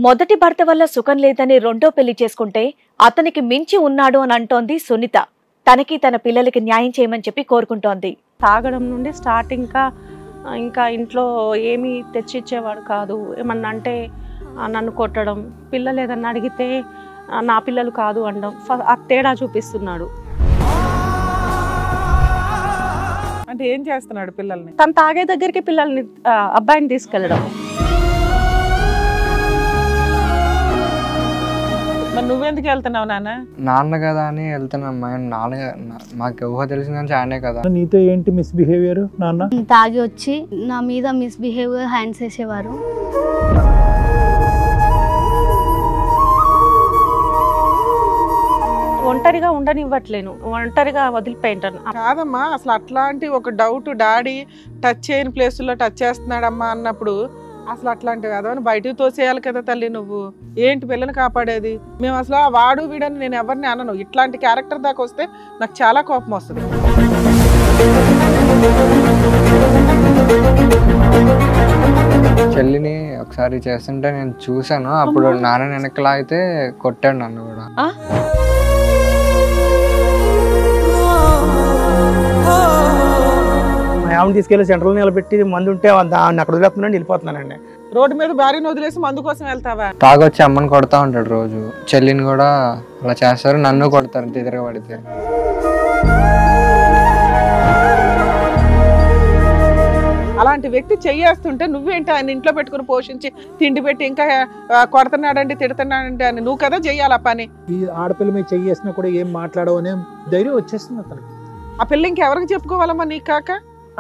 మొదటి భర్త వల్ల సుఖం లేదని రెండో పెళ్లి చేసుకుంటే అతనికి మించి ఉన్నాడు అని అంటోంది సునీత. తనకి తన పిల్లలకి న్యాయం చేయమని చెప్పి కోరుకుంటోంది. తాగడం నుండి స్టార్ట్ ఇంకా ఇంట్లో ఏమీ తెచ్చిచ్చేవాడు కాదు. ఏమన్నా అంటే నన్ను కొట్టడం, పిల్లలు ఏదన్నా అడిగితే నా పిల్లలు కాదు అనడం, ఆ తేడా చూపిస్తున్నాడు. అంటే ఏం చేస్తున్నాడు పిల్లల్ని? తను తాగే దగ్గరికి పిల్లల్ని అబ్బాయిని తీసుకెళ్ళడం. నువ్వెందుకు వెళ్తున్నావు నాన్న? నాన్న కదా అని వెళ్తున్నామ్మా. నాన్న మాకు ఊహ తెలిసిన నుంచి ఆయనే కదా. నీతో ఏంటి మిస్బిహేవియర్? నాన్న తాగి వచ్చి నా మీద మిస్బిహేవియర్ హ్యాండ్స్ వేసేవారు. ఒంటరిగా ఉండనివ్వట్లేను, ఒంటరిగా వదిలిపోయింటాను. కాదమ్మా, అసలు అట్లాంటి ఒక డౌట్ డాడీ టచ్ చేయని ప్లేసుల్లో టచ్ చేస్తున్నాడమ్మా అన్నప్పుడు అసలు అట్లాంటివి అదవని బయటకు తోసేయాలి కదా తల్లి. నువ్వు ఏంటి పిల్లని కాపాడేది? మేము అసలు వాడు వీడని నేను ఎవరిని అనను. ఇట్లాంటి క్యారెక్టర్ దాకా వస్తే నాకు చాలా కోపం వస్తుంది. చెల్లిని ఒకసారి చేస్తుంటే నేను చూసాను. అప్పుడు నాన్న వెనకలా అయితే కొట్టాడు నన్ను కూడా. ఆమెను తీసుకెళ్లి సెంట్రల్ నిలబెట్టి మందు ఉంటే దాన్ని అక్కడ వదిలేస్తున్నాను, వెళ్ళిపోతున్నానండి. రోడ్డు మీద భార్యను వదిలేసి మందు కోసం వెళ్తావా? తాగొచ్చి అమ్మని కొడతా ఉంటాడు రోజు. చెల్లిని కూడా అలా చేస్తారు, నన్ను కొడతారు తిరగబడితే. అలాంటి వ్యక్తి చెయ్యేస్తుంటే నువ్వేంటి ఆయన ఇంట్లో పెట్టుకుని పోషించి తిండి పెట్టి ఇంకా కొడుతున్నాడండి తిడుతున్నాడండి అని నువ్వు కదా చెయ్యాలి ఆ పని. ఈ ఆడపిల్ల మీద చెయ్యేసినా కూడా ఏం మాట్లాడవు అనే ధైర్యం వచ్చేస్తుంది అతనికి. ఆ పిల్ల ఇంకెవరికి చెప్పుకోవాలమ్మా నీకు కాక?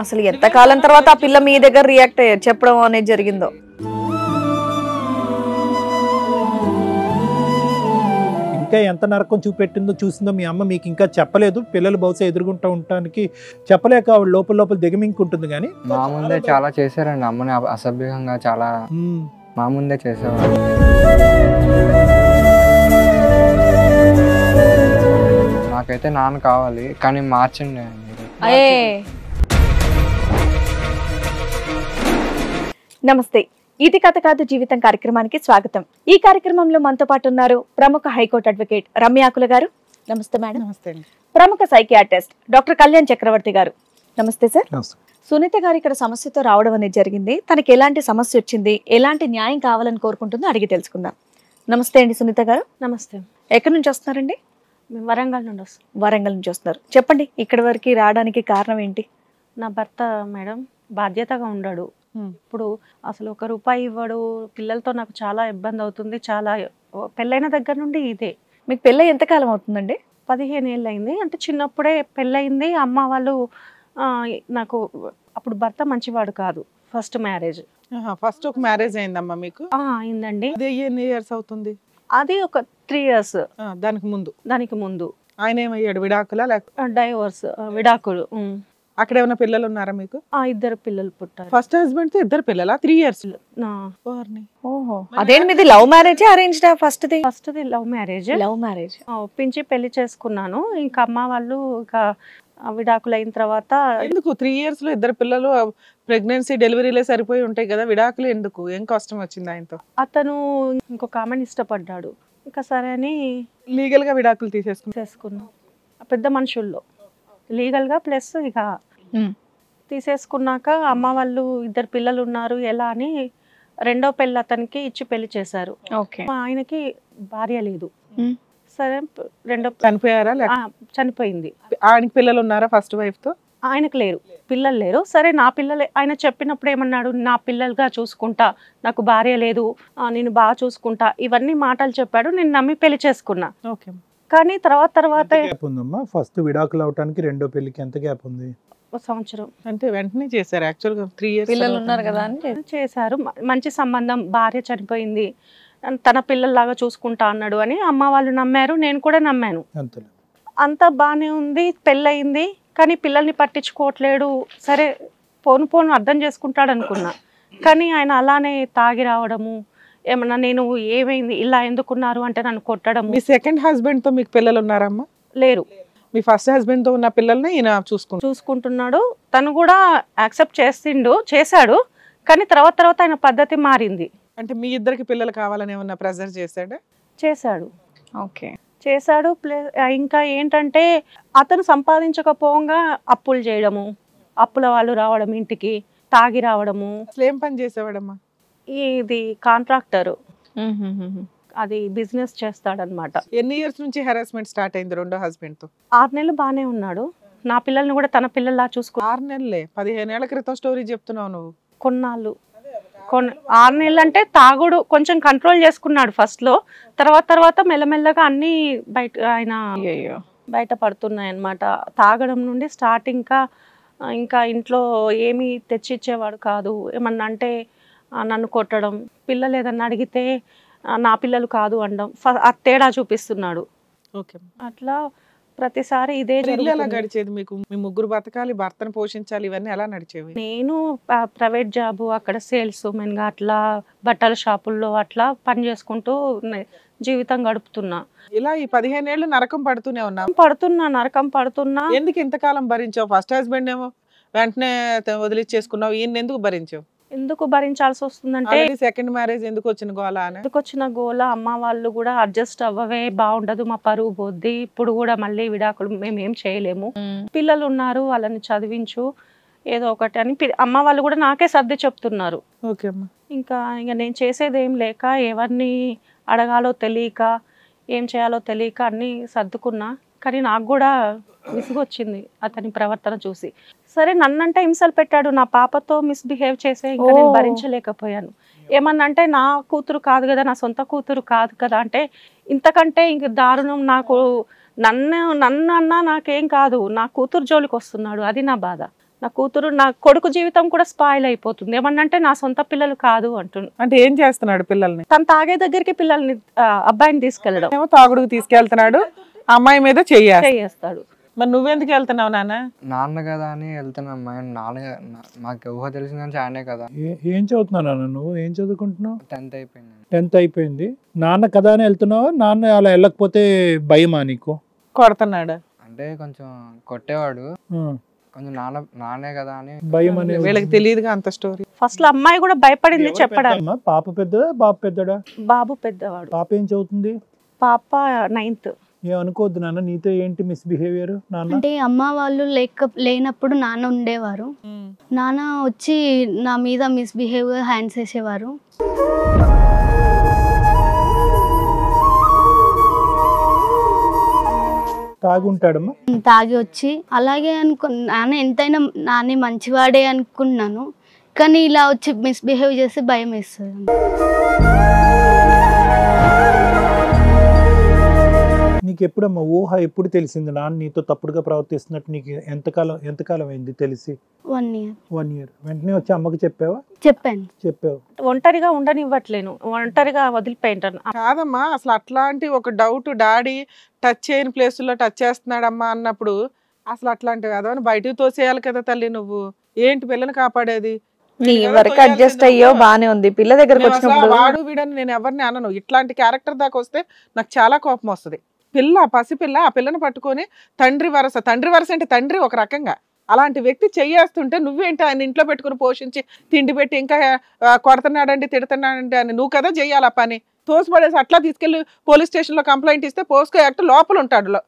అసలు ఎంత కాలం తర్వాత ఆ పిల్ల మీ దగ్గర రియాక్ట్ అయ్యారు చెప్పడం అనేది జరిగిందో. ఇంకా ఎంత నరకం చూపెట్టిందో చూసిందో మీ అమ్మ మీకు ఇంకా చెప్పలేదు. పిల్లలు బహుశా ఎదుర్కొంటూ ఉండటానికి చెప్పలేక ఆవిడ లోపల లోపల దిగమింకుంటుంది. కానీ మా ముందే చాలా చేశారండి అమ్మని అసభ్యంగా, చాలా మా ముందే చేసేవారు. నాకైతే నాన్న కావాలి, కానీ మార్చండి. నమస్తే, ఇది కథ కాదు జీవితం కార్యక్రమానికి స్వాగతం. ఈ కార్యక్రమంలో మనతో పాటు ఉన్నారు ప్రముఖ హైకోర్టు అడ్వకేట్ రమ్యాకుల గారు. నమస్తే మేడం. నమస్తే. ప్రముఖ సైకియాట్రిస్ట్ డాక్టర్ కళ్యాణ్ చక్రవర్తి గారు. నమస్తే సార్. సునీత గారు ఇక్కడ సమస్యతో రావడం అనేది జరిగింది. తనకి ఎలాంటి సమస్య వచ్చింది, ఎలాంటి న్యాయం కావాలని కోరుకుంటుందో అడిగి తెలుసుకుందాం. నమస్తే అండి సునీత గారు. నమస్తే. ఎక్కడి నుంచి వస్తున్నారండి? మేము వరంగల్ నుండి వస్తాం. వరంగల్ నుంచి వస్తున్నారు. చెప్పండి, ఇక్కడి వరకు రావడానికి కారణం ఏంటి? నా భర్త మేడం బాధ్యతగా ఉన్నాడు. ఇప్పుడు అసలు ₹1 ఇవ్వడు. పిల్లలతో నాకు చాలా ఇబ్బంది అవుతుంది. చాలా పెళ్ళైన దగ్గర నుండి ఇదే. మీకు పెళ్ళై ఎంతకాలం అవుతుందండి? 15 ఏళ్ళు అయింది. అంటే చిన్నప్పుడే పెళ్ళయింది. అమ్మ వాళ్ళు నాకు అప్పుడు భర్త మంచివాడు కాదు. First marriage. ఫస్ట్ ఒక మ్యారేజ్ అయిందమ్మా మీకు? అయిందండి. అది ఎన్ని ఇయర్స్ అవుతుంది? అది ఒక 3 years. దానికి ముందు ఆయన ఏమయ్యాడు? విడాకులా లేక డైవోర్స్, విడాకులు. అక్కడ ఏమైనా పిల్లలు ఉన్నారా మీకు? 2 పిల్లలు పుట్టారు. ఫస్ట్ హస్బెండ్ తో 2 పిల్లలా? 3 years. ఓహో, అదేంటి మీది లవ్ మ్యారేజ్ అరేంజ్డ్? ఫస్ట్ది లవ్ మ్యారేజ్. లవ్ మ్యారేజ్ ఒప్పించి పెళ్లి చేసుకున్నాను. ఇంకా అమ్మ వాళ్ళు ఇంకా విడాకులు అయిన తర్వాత ఎందుకు 3 years లో 2 పిల్లలు? ప్రెగ్నెన్సీ డెలివరీలే సరిపోయి ఉంటాయి కదా, విడాకులు ఎందుకు? ఏం కష్టం వచ్చింది ఆయనతో? అతను ఇంకొక ఆమెను ఇష్టపడ్డాడు. ఇంకా సరే అని లీగల్ గా విడాకులు తీసేసుకున్నాం. పెద్ద మనుషుల్లో లీగల్ గా. ప్లస్ ఇక తీసేసుకున్నాక అమ్మ వాళ్ళు 2 పిల్లలు ఉన్నారు ఎలా అని రెండో పెళ్ళి అతనికి ఇచ్చి పెళ్లి చేశారు. ఆయనకి భార్య లేదు. సరే చనిపోయారా? చనిపోయింది. ఆయనకి పిల్లలు ఉన్నారా ఫస్ట్ వైఫ్ తో? ఆయనకు లేరు, పిల్లలు లేరు. సరే నా పిల్లలే. ఆయన చెప్పినప్పుడు ఏమన్నాడు, నా పిల్లలుగా చూసుకుంటా, నాకు భార్య లేదు, నేను బాగా చూసుకుంటా, ఇవన్నీ మాటలు చెప్పాడు. నేను నమ్మి పెళ్లి చేసుకున్నా. కానీ తర్వాత ఫస్ట్ విడాకులు అవటానికి రెండో పెళ్లికి ఎంత గ్యాప్ ఉంది? 1 సంవత్సరం. అంటే వెంటనే చేశారు. యాక్చువల్గా 3 years పిల్లలు ఉన్నారు కదా అని చేశారు. మంచి సంబంధం, భార్య చనిపోయింది, తన పిల్లల్లాగా చూసుకుంటా అన్నాడు అని అమ్మ వాళ్ళు నమ్మారు, నేను కూడా నమ్మాను. అంతా బాగానే ఉంది. పెళ్ళయింది, కానీ పిల్లల్ని పట్టించుకోవట్లేడు. సరే పోను అర్థం చేసుకుంటాడు అనుకున్నా. కానీ ఆయన అలానే తాగి రావడము, ఏమన్నా నేను ఏమైంది ఇలా ఎందుకున్నారు అంటే నన్ను కొట్టడం. మీ సెకండ్ హస్బెండ్ తో మీకు పిల్లలు ఉన్నారమ్మా? లేరు. మీ ఫస్ట్ హస్బెండ్ తో ఉన్న పిల్లల్ని ఈయన చూసుకుంటున్నాడు. తను కూడా యాక్సెప్ట్ చేశాడు. కానీ తర్వాత ఆయన పద్ధతి మారింది. అంటే మీ ఇద్దరికి పిల్లలు కావాలని ఏమన్నా ప్రెజర్ చేశాడా? చేశాడు. ఓకే. చేశాడు. ఇంకా ఏంటంటే అతను సంపాదించకపోగా అప్పులు చేయడము, అప్పుల వాళ్ళు రావడం, ఇంటికి తాగి రావడము. అసలు ఏం పని చేసేవాడమ్మా? ఇది కాంట్రాక్టర్, అది బిజినెస్ చేస్తాడనమాట. ఎన్ని ఇయర్స్ నుంచి హెరాస్మెంట్ స్టార్ట్ అయింది రెండో హస్బెండ్ తో? 6 నెలలు బాగానే ఉన్నాడు. నా పిల్లల్ని కూడా తన పిల్లల్లా చూసుకో. 6 నెలలే? 15 ఏళ్ల క్రితం స్టోరీ చెప్తున్నావు నువ్వు. కొన్నాళ్ళు 6 నెలలు అంటే తాగుడు కొంచెం కంట్రోల్ చేసుకున్నాడు ఫస్ట్ లో, తర్వాత మెల్లమెల్లగా అన్ని ఆయన బయట పడుతున్నాయి అన్నమాట. తాగడం నుండి స్టార్ట్. ఇంకా ఇంట్లో ఏమీ తెచ్చిచ్చేవాడు కాదు. ఏమన్నా అంటే నన్ను కొట్టడం, పిల్లలు ఏదన్నా అడిగితే నా పిల్లలు కాదు అనడం, తేడా చూపిస్తున్నాడు. ఓకే. అట్లా ప్రతిసారి ఇదే ఇల్లు ఎలా గడిచేది మీకు? మీ ముగ్గురు బతకాలి, భర్తను పోషించాలి, ఇవన్నీ ఎలా నడిచేవి? నేను ప్రైవేట్ జాబు, అక్కడ సేల్స్ మెన్ గా అట్లా బట్టల షాపుల్లో అట్లా పని చేసుకుంటూ జీవితం గడుపుతున్నా. ఇలా ఈ 15 ఏళ్ళు నరకం పడుతూనే ఉన్నా? నరకం పడుతున్నా. ఎందుకు ఇంతకాలం భరించావు? ఫస్ట్ హస్బెండ్ ఏమో వెంటనే వదిలిచ్చేసుకున్నావు, ఈయన ఎందుకు భరించావు? ఎందుకు భరించాల్సి వస్తుందంటే సెకండ్ మ్యారేజ్ ఎందుకు వచ్చిన గోల? ఎందుకు వచ్చిన గోల, అమ్మ వాళ్ళు కూడా అడ్జస్ట్ అవ్వవే, బాగుండదు, మా పరువు పోద్ది, ఇప్పుడు కూడా మళ్ళీ విడాకులు మేమేం చేయలేము, పిల్లలు ఉన్నారు వాళ్ళని చదివించు ఏదో ఒకటి అని అమ్మ వాళ్ళు కూడా నాకే సర్ది చెప్తున్నారు. ఇంకా నేను చేసేది ఏం లేక, ఎవరిని అడగాలో తెలియక, ఏం చేయాలో తెలియక అన్ని సర్దుకున్నా. కానీ నాకు కూడా విసుగొచ్చింది అతని ప్రవర్తన చూసి. సరే, నన్నంటే హింసలు పెట్టాడు, నా పాపతో మిస్బిహేవ్ చేసే ఇంకా నేను భరించలేకపోయాను. ఏమన్నంటే నా కూతురు కాదు కదా, నా సొంత కూతురు కాదు కదా అంటే, ఇంతకంటే ఇంక దారుణం. నాకు నన్ను అన్నా నాకేం కాదు, నా కూతురు జోలికి వస్తున్నాడు, అది నా బాధ. నా కూతురు, నా కొడుకు జీవితం కూడా స్పాయిల్ అయిపోతుంది. ఏమన్నంటే నా సొంత పిల్లలు కాదు అంటున్నాడు. అంటే ఏం చేస్తున్నాడు పిల్లల్ని? తను తాగే దగ్గరికి పిల్లల్ని, అబ్బాయిని తీసుకెళ్ళడం. ఏమో తాగుడుకు తీసుకెళ్తున్నాడు, అమ్మాయి మీద చేస్తాడు. మరి నువ్వెందుకు వెళ్తున్నావు? నాన్న కదా అని వెళ్తున్నాం. మాకు ఊహ తెలిసిన ఆయనే కదా. ఏం చదువుతున్నావు నాన్న? నువ్వు ఏం చదువుకుంటున్నావు? 10th అయిపోయింది. 10th అయిపోయింది. నాన్న కదా అని వెళ్తున్నావా? నాన్న అలా వెళ్ళకపోతే భయమా నీకు? కొడుతున్నాడు అంటే కొంచెం కొట్టేవాడు, కొంచెం నానే కదా అని భయం అని. వీళ్ళకి తెలియదుగా అంత స్టోరీ. ఫస్ట్ లో అమ్మాయి కూడా భయపడింది చెప్పడానికి. పాప పెద్దదా బాబు పెద్దడా? బాబు పెద్దవాడు. పాప ఏం చదువుతుంది? పాప 9th. ఏమనుకోవద్దు నాన్న, నీతో ఏంటి మిస్బిహేవియర్? నాన్న అంటే అమ్మ వాళ్ళు లేనప్పుడు నాన్న ఉండేవారు. నాన్న వచ్చి నా మీద మిస్బిహేవియర్ హ్యాండ్స్ వేసేవారు. తాగుంటాడమ్మా? తాగి వచ్చి అలాగే నాన్న ఎంతైనా నాన్న మంచివాడే అనుకున్నాను, కానీ ఇలా వచ్చి మిస్బిహేవ్ చేసి భయం వేస్తుంది. నీకు ఎప్పుడమ్మా ఊహ ఎప్పుడు తెలిసింది నాన్న నీతో తప్పుడుగా ప్రవర్తిస్తున్నట్టు? నీకు ఎంతకాలం అయింది తెలిసి? 1 year. 1 year. వెంటనే వచ్చి అమ్మకి చెప్పావా? చెప్పాను. ఒంటరిగా ఉండనివ్వట్లేను, ఒంటరిగా వదిలిపోయింటాను. కాదమ్మా, అసలు అట్లాంటి ఒక డౌట్, డాడీ టచ్ చేయని ప్లేసుల్లో టచ్ చేస్తున్నాడమ్మా అన్నప్పుడు అసలు అట్లాంటివి అదవని బయటకు తోసేయాలి కదా తల్లి. నువ్వు ఏంటి పిల్లని కాపాడేది? నీ వరకు అడ్జస్ట్ అయ్యో బానే ఉంది, పిల్ల దగ్గరకు వచ్చినప్పుడు వాడు వీడని నేను ఎవరిని అనను. ఇట్లాంటి క్యారెక్టర్ దాకా వస్తే నాకు చాలా కోపం వస్తుంది. పసిపిల్ల, ఆ పిల్లని పట్టుకొని తండ్రి వరస అంటే తండ్రి ఒక రకంగా, అలాంటి వ్యక్తి చెయ్యేస్తుంటే నువ్వేంటి ఆయన ఇంట్లో పెట్టుకుని పోషించి తిండి పెట్టి ఇంకా కొడుతున్నాడండి తిడుతున్నాడండి అని నువ్వు కదా చెయ్యాలి ఆ పని. తోసిపడేసి అట్లా తీసుకెళ్లి పోలీస్ స్టేషన్ లో కంప్లైంట్ ఇస్తే పోస్కో యాక్ట్ లోపల ఉంటాడు.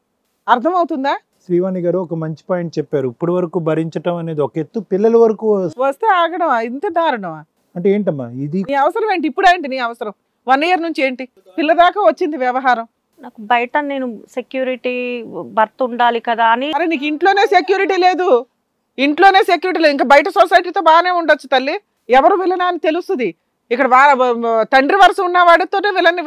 అర్థమవుతుందా? శ్రీవాణి గారు ఒక మంచి పాయింట్ చెప్పారు. ఇప్పుడు వరకు భరించడం అనేది ఒక ఎత్తు, పిల్లల వరకు వస్తే ఆగడమా? ఇంత దారుణమా? అంటే ఏంటమ్మా ఇది? నీ అవసరం ఏంటి ఇప్పుడు? ఏంటి నీ అవసరం? 1 year నుంచి ఏంటి? పిల్ల దాకా వచ్చింది వ్యవహారం. నాకు బయట నేను సెక్యూరిటీ భర్త ఉండాలి కదా అని. అరే నీకు ఇంట్లోనే సెక్యూరిటీ లేదు, ఇంకా బయట సొసైటీతో బాగానే ఉండొచ్చు తల్లి. ఎవరు విలనా అని తెలుస్తుంది. ఇక్కడ తండ్రి వరుస ఉన్నవాడితో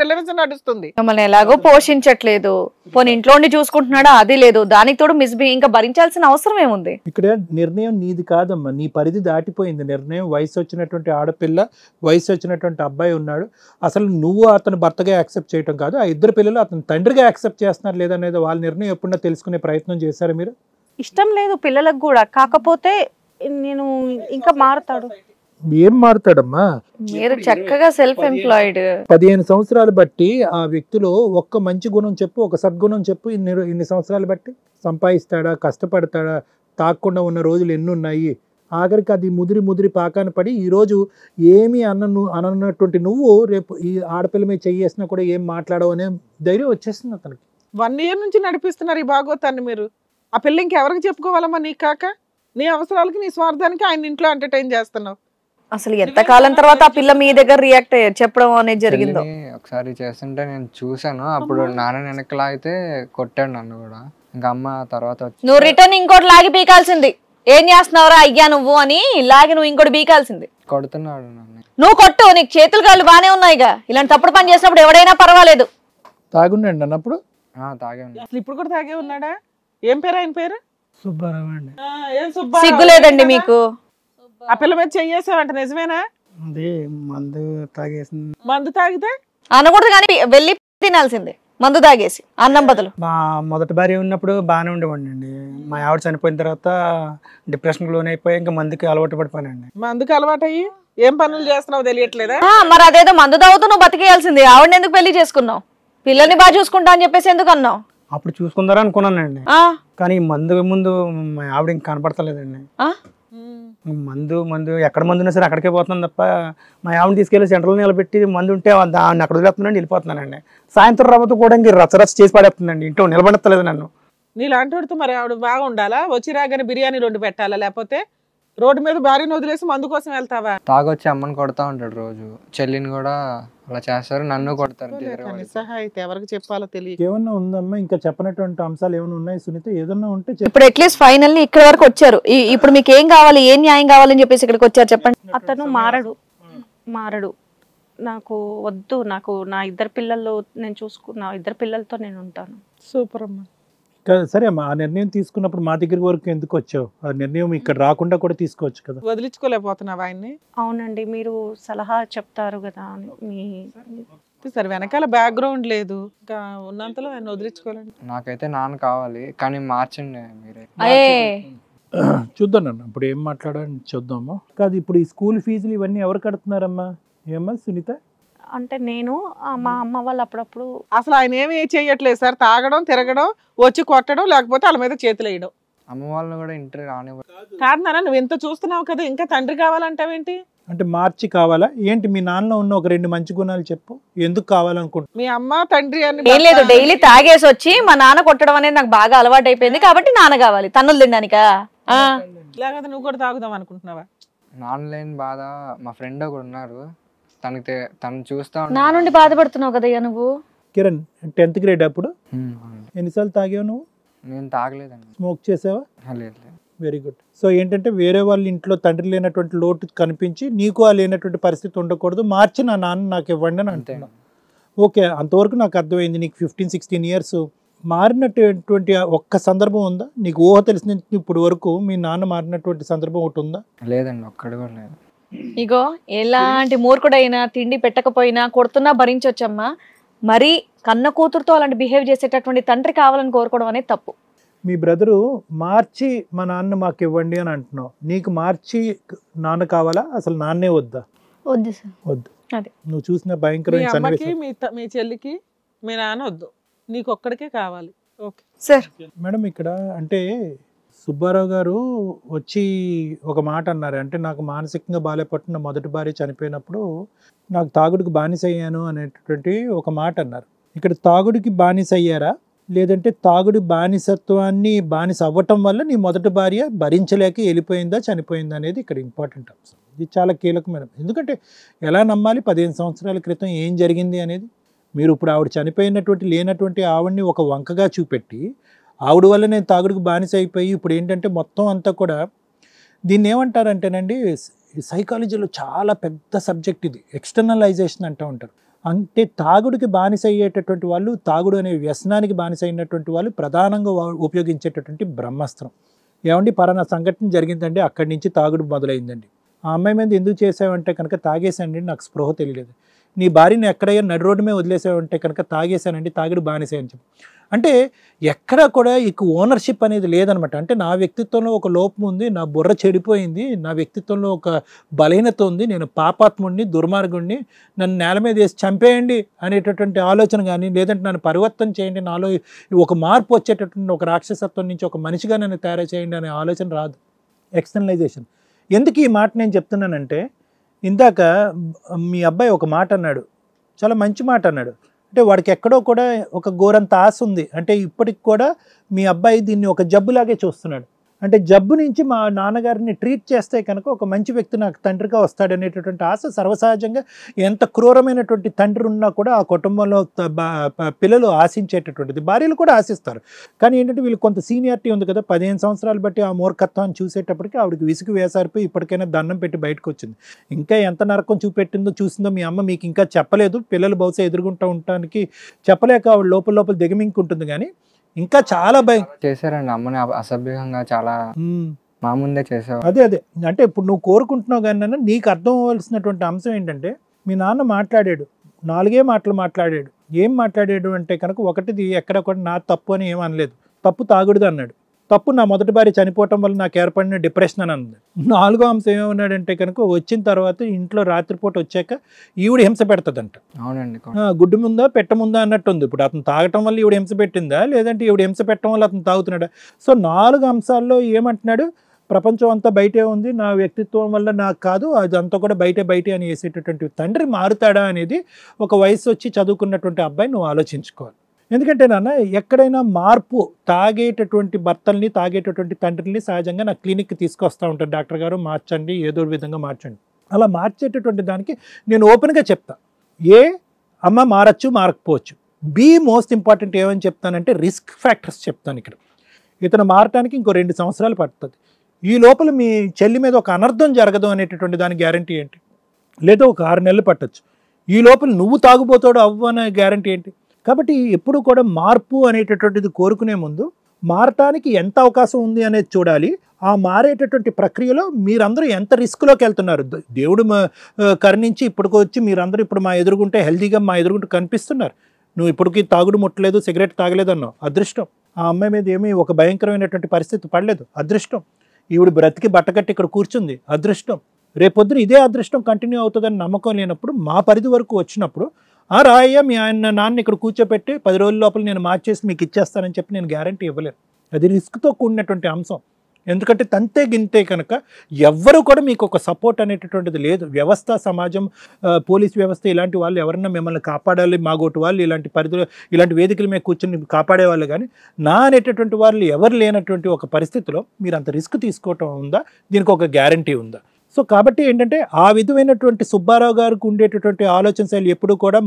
విలనిజం నడుస్తుంది. మమ్మల్ని ఎలాగో పోషించట్లేదు, పోనీ ఇంట్లో ఉండి చూసుకుంటున్నాడా అది లేదు, దానికి తోడు ఇంకా భరించాల్సిన అవసరం ఏముంది? ఇక్కడ నిర్ణయం నీది కాదమ్మా, నీ పరిధి దాటిపోయింది నిర్ణయం. వయసు వచ్చినటువంటి ఆడపిల్ల, వయసు వచ్చినటువంటి అబ్బాయి ఉన్నాడు. అసలు నువ్వు అతను భర్తగా యాక్సెప్ట్ చేయటం కాదు, ఆ 2 పిల్లలు అతను తండ్రిగా యాక్సెప్ట్ చేస్తున్నారు లేదనేది వాళ్ళ నిర్ణయం ఎప్పుడన్నా తెలుసుకునే ప్రయత్నం చేశారు మీరు? ఇష్టం లేదు పిల్లలకు కూడా, కాకపోతే నేను ఇంకా మారుతాడు. ఏం మారుతాడమ్మా? మీరు చక్కగా సెల్ఫ్ ఎంప్లాయిడ్, 15 సంవత్సరాలు బట్టి ఆ వ్యక్తిలో ఒక్క మంచి గుణం చెప్పు, ఒక సద్గుణం చెప్పు. ఇన్ని సంవత్సరాలు బట్టి సంపాదిస్తాడా, కష్టపడతాడా, తాకుండా ఉన్న రోజులు ఎన్ని ఉన్నాయి? ఆఖరికి అది ముదిరి పాకాన పడి ఈరోజు ఏమీ అనన్నటువంటి నువ్వు రేపు ఈ ఆడపిల్ల మీద చెయ్యేసినా కూడా ఏం మాట్లాడవు అనే ధైర్యం వచ్చేస్తుంది అతనికి. 1 year నుంచి నడిపిస్తున్నారు ఈ భాగవతాన్ని మీరు. ఆ పిల్ల ఇంకెవరికి చెప్పుకోవాలమ్మా? నీకు కాక నీ అవసరాలకి నీ స్వార్థానికి ఆయన ఇంట్లో ఎంటర్టైన్ చేస్తున్నావు. అసలు ఎంత కాలం తర్వాత ఆ పిల్ల మీ దగ్గర రియాక్ట్ చెప్పడం అనేది జరిగిందో? ఒకసారి చేస్తుంటే నేను చూసాను, అప్పుడు నాన్న వెనక్కి అయితే కొట్టాడు నన్ను కూడా. ఇంకా అమ్మ తర్వాత నువ్వు రిటర్న్ ఇంకోటి లాగి పీకాల్సింది. ఏం చేస్తున్నావురా అయ్యా నువ్వు అని లాగి నువ్వు ఇంకోటి బీకాల్సింది. కొడుతున్నాడు నన్ను. నువ్వు కొట్టు, నీకు చేతులు కాళ్ళు బానే ఉన్నాయిగా. ఇలాంటి తప్పుడు పని చేసినప్పుడు ఎవడైనా పర్వాలేదు. తాగుండండి అన్నప్పుడు తాగే ఉన్నా. అసలు ఇప్పుడు కూడా తాగే ఉన్నాడా? ఏం పేరు ఆయన పేరు? సుబ్బారావు అండి. ఏం సుబ్బారావు? సిగ్గులేదండి మీకు? ఆ పిల్ల మీద చెయ్యేసావంట, నిజమేనా? అది మందు తాగేసింది. మందు తాగితే అనకూడదు కానీ వెళ్ళి తినాల్సిందే మందు తాగేసి అన్నం బదులు. మా మొదటి భార్య ఉన్నప్పుడు బాగానే ఉండేవాడిని అండి. మా ఆవిడ చనిపోయిన తర్వాత డిప్రెషన్కి లోన్ అయిపోయి ఇంకా మందుకి అలవాటు పడిపోయానండి. మందుకు అలవాటు అయ్యి ఏం పనులు చేస్తున్నావు తెలియట్లేదా? మరి అదేదో మందు తాగుతూ నువ్వు బతికేయాల్సింది. ఆవిడని ఎందుకు పెళ్లి చేసుకున్నావు? పిల్లల్ని బాగా చూసుకుంటా అని చెప్పేసి ఎందుకు అన్నావు? అప్పుడు చూసుకుందారా అనుకున్నానండి, కానీ మందు ముందు మా ఆవిడ ఇంకా కనపడతలేదండి. మందు ఎక్కడ మందు ఉన్నా సరే అక్కడికే పోతున్నాను తప్ప మా ఆవిడని తీసుకెళ్లి సెంట్రల్ నిలబెట్టి మందు ఉంటే దాన్ని అక్కడ వదిలేస్తున్నాను, వెళ్ళిపోతున్నానండి. సాయంత్రం రాబోతు కూడా ఇంక రచ్చరచ్చ చేసి పడేస్తుందండి, ఇంట్లో నిలబడతలేదు నన్ను. నీలాంటి వాడితో మరి ఆవిడ బాగా ఉండాలా? వచ్చి రాగానే బిర్యానీ 2 పెట్టాలా? లేకపోతే రోడ్డు మీద భార్యను వదిలేసి మందు కోసం వెళ్తావా? తాగొచ్చి అమ్మని కొడతా ఉంటాడు రోజు, చెల్లిని కూడా అలా చేస్తారు, నన్ను కొడతారు. నిస్సహాయిత ఎవరికి చెప్పాలో తెలియదు. ఏమన్నా ఉందమ్మా ఇంకా చెప్పనటువంటి అంశాలు ఏమైనా ఉన్నాయి సునీత? ఏదన్నా ఉంటే ఇప్పుడు అట్లీస్ట్ ఫైనల్లీ ఇక్కడ వరకు వచ్చారు. ఇప్పుడు మీకు ఏం కావాలి, ఏం న్యాయం కావాలని చెప్పేసి ఇక్కడికి వచ్చారు చెప్పండి. అతను మారడు. నాకు వద్దు, నాకు నా 2 పిల్లలు నేను చూసుకున్నా, 2 పిల్లలతో నేను ఉంటాను. సూపర్ అమ్మా. సరే అమ్మా, ఆ నిర్ణయం తీసుకున్నప్పుడు మా దగ్గర వరకు ఎందుకు వచ్చావు? ఆ నిర్ణయం ఇక్కడ రాకుండా కూడా తీసుకోవచ్చు కదా. వదిలించుకోలేకపోతున్నావు ఆయన్ని? అవునండి, మీరు సలహా చెప్తారు కదా అని. మీ సరే వెనకాల బ్యాక్గ్రౌండ్ లేదు, ఇంకా ఉన్నంతలో ఆయన వదిలించుకోవాలండి. నాకైతే నాన్న కావాలి, కానీ మార్చండి మీరే. చూద్దాం అన్న, ఇప్పుడు ఏం మాట్లాడాలని చూద్దాము. కాదు ఇప్పుడు ఈ స్కూల్ ఫీజులు ఇవన్నీ ఎవరు కడుతున్నారమ్మా? ఏమ్మా సునీత? అంటే నేను మా అమ్మ వాళ్ళు అప్పుడప్పుడు. అసలు ఆయన ఏమి చేయట్లేదు సార్, తాగడం, తిరగడం, వచ్చి కొట్టడం, లేకపోతే వాళ్ళ మీద చేతులు వేయడం. అమ్మ వాళ్ళని కూడా ఇంటర్ రానివ్వరు. కాదు నాన్న, నువ్వు ఎంత చూస్తున్నావు కదా, ఇంకా తండ్రి కావాలంటావేంటి? అంటే మార్చి కావాలా ఏంటి? మీ నాన్న ఉన్న ఒక 2 మంచి గుణాలు చెప్పు, ఎందుకు కావాలనుకుంటా? మీ అమ్మ తండ్రి అని ఏం లేదు, డైలీ తాగేసి వచ్చి మా నాన్న కొట్టడం అనేది నాకు బాగా అలవాటు అయిపోయింది కాబట్టి నాన్న కావాలి. తన్నులు తినడానికా? లేకపోతే నువ్వు కూడా తాగుదాం అనుకుంటున్నావా? నాన్న లేని బాధ మా ఫ్రెండ్ ఒకడు ఉన్నారు, తను చూస్తా నా నుండి బాధపడుతున్నావు కదయ్యా నువ్వు. కిరణ్ 10th grade అప్పుడు ఎన్నిసార్లు తాగావు నువ్వు? నేను తాగలేదండి. స్మోక్ చేసావా? లేదు. Very good. సో ఏంటంటే వేరే వాళ్ళ ఇంట్లో తండ్రి లేనటువంటి లోటు కనిపించి నీకు ఆ లేనటువంటి పరిస్థితి ఉండకూడదు, మార్చి నా నాన్న నాకు ఇవ్వండి అని అంటున్నా. ఓకే, అంతవరకు నాకు అర్థమైంది. నీకు 15-16 years మారినటువంటి ఒక్క సందర్భం ఉందా నీకు? ఊహ తెలిసిన ఇప్పుడు వరకు మీ నాన్న మారినటువంటి సందర్భం ఒకటి ఉందా? లేదండి, ఒక్కడు కూడా లేదు. ఇగో ఎలాంటి మూర్ఖుడైనా తిండి పెట్టకపోయినా కొడుతున్నా భరించొచ్చమ్మా. మరి కన్న కూతురుతో అలాంటి బిహేవ్ చేసేటటువంటి తండ్రి కావాలని కోరుకోవడం అనేది తప్పు. మీ బ్రదరు మార్చి మా నాన్న మాకు ఇవ్వండి అని అంటున్నావు, నీకు మార్చి నాన్న కావాలా? అసలు నాన్నే వద్దా? వద్దు సార్. వద్దు. అదే నువ్వు చూసిన భయంకరమైన అమ్మకి మీ చెల్లికి మీ నాన్న వద్దు, నీకు ఒక్కడికే కావాలి. Okay sir. మేడం ఇక్కడ అంటే సుబ్బారావు గారు వచ్చి ఒక మాట అన్నారు, అంటే నాకు మానసికంగా బాలేపట్టిన మొదటి భార్య చనిపోయినప్పుడు నాకు తాగుడికి బానిస అయ్యాను అనేటటువంటి ఒక మాట అన్నారు. ఇక్కడ తాగుడికి బానిస అయ్యారా, లేదంటే తాగుడి బానిసత్వాన్ని బానిస అవ్వటం వల్ల నీ మొదటి భార్య భరించలేక వెళ్ళిపోయిందా చనిపోయిందా అనేది ఇక్కడ ఇంపార్టెంట్ అంశం. ఇది చాలా కీలకమైన, ఎందుకంటే ఎలా నమ్మాలి 15 సంవత్సరాల క్రితం ఏం జరిగింది అనేది. మీరు ఇప్పుడు ఆవిడ చనిపోయినటువంటి లేనటువంటి ఆవిడని ఒక వంకగా చూపెట్టి ఆవిడ వల్ల నేను తాగుడికి బానిస అయిపోయి ఇప్పుడు ఏంటంటే మొత్తం అంతా కూడా దీన్ని ఏమంటారంటేనండి, సైకాలజీలో చాలా పెద్ద సబ్జెక్ట్ ఇది, ఎక్స్టర్నలైజేషన్ అంటూ ఉంటారు. అంటే తాగుడికి బానిస అయ్యేటటువంటి వాళ్ళు, తాగుడు అనే వ్యసనానికి బానిస అయినటువంటి వాళ్ళు ప్రధానంగా ఉపయోగించేటటువంటి బ్రహ్మాస్త్రం. ఏమండి పలానా సంఘటన జరిగిందండి, అక్కడి నుంచి తాగుడు మొదలైందండి. ఆ అమ్మాయి మీద ఎందుకు చేసావంటే కనుక తాగేశానండి, నాకు స్పృహ తెలియలేదు. నీ భార్యని ఎక్కడయ్యా నడి రోడ్డు మీద వదిలేసావంటే కనుక తాగేశానండి, తాగుడు బానిసే అని చెప్పి. అంటే ఎక్కడా కూడా ఇక ఓనర్షిప్ అనేది లేదనమాట. అంటే నా వ్యక్తిత్వంలో ఒక లోపం ఉంది, నా బుర్ర చెడిపోయింది, నా వ్యక్తిత్వంలో ఒక బలహీనత ఉంది, నేను పాపాత్ముడిని, దుర్మార్గుడిని, నన్ను నేల మీద వేసి చంపేయండి అనేటటువంటి ఆలోచన కానీ, లేదంటే నన్ను పరివర్తన చేయండి, నాలో ఒక మార్పు వచ్చేటటువంటి ఒక రాక్షసత్వం నుంచి ఒక మనిషిగా నన్ను తయారు చేయండి అనే ఆలోచన రాదు. ఎక్స్టర్నలైజేషన్. ఎందుకు ఈ మాట నేను చెప్తున్నానంటే, ఇందాక మీ అబ్బాయి ఒక మాట అన్నాడు, చాలా మంచి మాట అన్నాడు. అంటే వాడికి ఎక్కడో కూడా ఒక ఘోరంత ఆశ ఉంది. అంటే ఇప్పటికి కూడా మీ అబ్బాయి దీన్ని ఒక జబ్బులాగే చూస్తున్నాడు. అంటే జబ్బు నుంచి మా నాన్నగారిని ట్రీట్ చేస్తే కనుక ఒక మంచి వ్యక్తి నాకు తండ్రిగా వస్తాడనేటటువంటి ఆశ సర్వసహజంగా ఎంత క్రూరమైనటువంటి తండ్రి ఉన్నా కూడా ఆ కుటుంబంలో పిల్లలు ఆశించేటటువంటిది. భార్యలు కూడా ఆశిస్తారు. కానీ ఏంటంటే వీళ్ళు కొంత సీనియారిటీ ఉంది కదా, 15 సంవత్సరాలు బట్టి ఆ మూర్ఖత్వాన్ని చూసేటప్పటికి ఆవిడకి విసుగు వేసారిపోయి ఇప్పటికైనా దండం పెట్టి బయటకు వచ్చింది. ఇంకా ఎంత నరకం చూసిందో మీ అమ్మ మీకు ఇంకా చెప్పలేదు. పిల్లలు బహుశా ఎదుర్కొంటూ ఉండటానికి చెప్పలేక ఆవిడ లోపల దిగమింకుంటుంది. కానీ ఇంకా చాలా భయం చేశారండి అమ్మని అసభ్యంగా, చాలా మా ముందే చేసావు. అదే అంటే ఇప్పుడు నువ్వు కోరుకుంటున్నావు. కానీ నీకు అర్థం అవ్వాల్సినటువంటి అంశం ఏంటంటే, మీ నాన్న మాట్లాడాడు, 4 మాటలు మాట్లాడాడు. ఏం మాట్లాడాడు అంటే కనుక, ఒకటిది ఎక్కడ కూడా నా తప్పు అని ఏం అనలేదు. తప్పు తాగుడుది అన్నాడు. తప్పు నా మొదటి భార్య చనిపోవటం వల్ల నాకు ఏర్పడిన డిప్రెషన్ అని అన్నది. 4వ అంశం ఏమన్నాడంటే కనుక, వచ్చిన తర్వాత ఇంట్లో రాత్రిపూట వచ్చాక ఈవిడ హింస పెడతదంట. అవునండి. గుడ్డు ముందా పెట్టముందా అన్నట్టుంది. ఇప్పుడు అతను తాగటం వల్ల ఈవిడ హింస పెట్టిందా, లేదంటే ఈవిడ హింస పెట్టడం వల్ల అతను తాగుతున్నాడా? సో 4 అంశాల్లో ఏమంటున్నాడు, ప్రపంచం అంతా బయటే ఉంది, నా వ్యక్తిత్వం వల్ల నాకు కాదు, అదంతా కూడా బయటే అని వేసేటటువంటి తండ్రి మారుతాడా అనేది ఒక వయసు వచ్చి చదువుకున్నటువంటి అబ్బాయి నువ్వు ఆలోచించుకోవాలి. ఎందుకంటే నాన్న, ఎక్కడైనా మార్పు, తాగేటటువంటి భర్తల్ని, తాగేటటువంటి తండ్రిని సహజంగా నా క్లినిక్కి తీసుకొస్తూ ఉంటాను, డాక్టర్ గారు మార్చండి, ఏదో విధంగా మార్చండి. అలా మార్చేటటువంటి దానికి నేను ఓపెన్గా చెప్తా, అమ్మ మారచ్చు, మారకపోవచ్చు. మోస్ట్ ఇంపార్టెంట్ ఏమని చెప్తానంటే రిస్క్ ఫ్యాక్టర్స్ చెప్తాను. ఇక్కడ ఇతను మారటానికి ఇంకో 2 సంవత్సరాలు పడుతుంది. ఈ లోపల మీ చెల్లి మీద ఒక అనర్థం జరగదు అనేటటువంటి దాని గ్యారంటీ ఏంటి? లేదా ఒక 6 నెలలు పట్టచ్చు. ఈ లోపల నువ్వు తాగుబోతాడు అవ్వనే గ్యారంటీ ఏంటి? కాబట్టి ఎప్పుడు కూడా మార్పు అనేటటువంటిది కోరుకునే ముందు మారటానికి ఎంత అవకాశం ఉంది అనేది చూడాలి. ఆ మారేటటువంటి ప్రక్రియలో మీరందరూ ఎంత రిస్క్లోకి వెళ్తున్నారు. దేవుడు కరుణించి ఇప్పటికి వచ్చి మీరందరూ ఇప్పుడు మా ఎదురుగుంటే హెల్తీగా మా ఎదురుగుంటే కనిపిస్తున్నారు. నువ్వు ఇప్పటికీ తాగుడు ముట్టలేదు, సిగరెట్ తాగలేదు అన్నావు, అదృష్టం. ఆ అమ్మాయి మీద ఏమీ ఒక భయంకరమైనటువంటి పరిస్థితి పడలేదు, అదృష్టం. ఈవిడ బ్రతికి బట్టకట్టి ఇక్కడ కూర్చుంది, అదృష్టం. రేపొద్దున ఇదే అదృష్టం కంటిన్యూ అవుతుందని నమ్మకం లేనప్పుడు, మా పరిధి వరకు వచ్చినప్పుడు, రాయ్య మీ నాన్న ఇక్కడ కూర్చోపెట్టి 10 రోజుల లోపల నేను మార్చేసి మీకు ఇచ్చేస్తానని చెప్పి నేను గ్యారంటీ ఇవ్వలేను. అది రిస్క్తో కూడినటువంటి అంశం. ఎందుకంటే తంతే గింతే కనుక ఎవ్వరూ కూడా మీకు ఒక సపోర్ట్ అనేటటువంటిది లేదు. వ్యవస్థ, సమాజం, పోలీస్ వ్యవస్థ ఇలాంటి వాళ్ళు ఎవరన్నా మిమ్మల్ని కాపాడాలి, మాగోటి వాళ్ళు ఇలాంటి పరిధిలో ఇలాంటి వేదికల మీద కూర్చొని కాపాడేవాళ్ళు. కానీ నా అనేటటువంటి వాళ్ళు ఎవరు లేనటువంటి ఒక పరిస్థితిలో మీరు అంత రిస్క్ తీసుకోవటం ఉందా? దీనికి ఒక గ్యారంటీ ఉందా? సో కాబట్టి ఏంటంటే ఆ విధమైనటువంటి సుబ్బారావు గారికి ఉండేటటువంటి ఆలోచన శైలి ఎప్పుడు కూడా